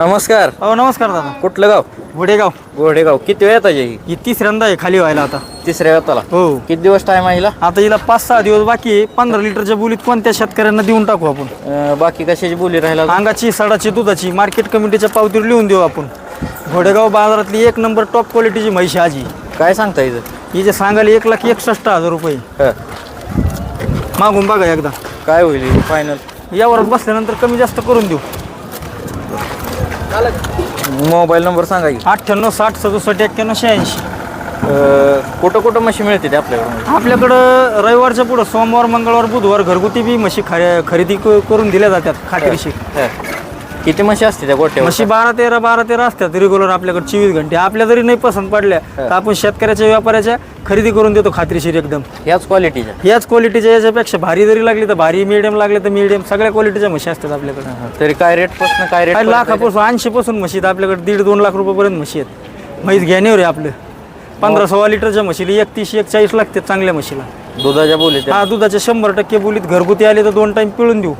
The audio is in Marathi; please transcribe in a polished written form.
नमस्कार. हो नमस्कार दादा. कुठलं गाव? घोडेगाव. गोडेगाव. किती वेळ येता ही तिसऱ्यांदा आहे खाली व्हायला आता. तिसऱ्या वेळाला? हो. किती दिवस टाइम आहे हिला? आता हिला 5-6 दिवस बाकी आहे. 15 लिटरच्या बोलीत कोणत्या शेतकऱ्यांना देऊन टाकू आपण. बाकी कशाची बोली राहिला? अंगाची, सडाची, दुधाची मार्केट कमिटीच्या पावतीवर लिहून देऊ आपण. घोडेगाव बाजारातली 1 नंबर टॉप क्वालिटीची म्हैशी आजी. काय सांगता इथं? हिचे सांगायला 1,61,000 रुपये. मागून बघा एकदा काय होईल फायनल? यावर बसल्यानंतर कमी जास्त करून देऊ. मोबाईल नंबर सांगा की. 98 60 67 91 86. कुठं कुठं म्हशी मिळते ते आपल्याकडे? आपल्याकडं रविवारच्या पुढं सोमवार, मंगळवार, बुधवार घरगुती बी म्हशी खरेदी करून दिल्या जातात खात्रीशीर. किती म्हशी असते त्या गोट्या? म्हशी 12-13 असतात रेग्युलर आपल्याकडे 24 घंटे. आपल्या जरी नाही पसंत पडल्या तर आपण शेतकऱ्याच्या व्यापाऱ्याच्या खरेदी करून देतो खात्रीशीर एकदम. याच क्वालिटीच्या? याच क्वालिटीच्या. याच्यापेक्षा भारी जरी लागली तर भारी, मिडियम लागले तर मिडियम, सगळ्या क्वालिटीच्या म्हशी असतात आपल्याकडे. तरी काय रेट पासून काय रेट? लाखापासून 80 पासून म्हशी आहेत आपल्याकडे. 1.5-2 लाख रुपयापर्यंत म्हशी आहेत. म्हैस घेण्यावर आहे आपलं. 15-16 लिटरच्या म्हशीला 31-41 लागतात चांगल्या म्हशीला. दुधाच्या बोलीत? हा, दुधाच्या 100% बोलीत घरगुती आले तर 2 टाइम पिळून देऊ.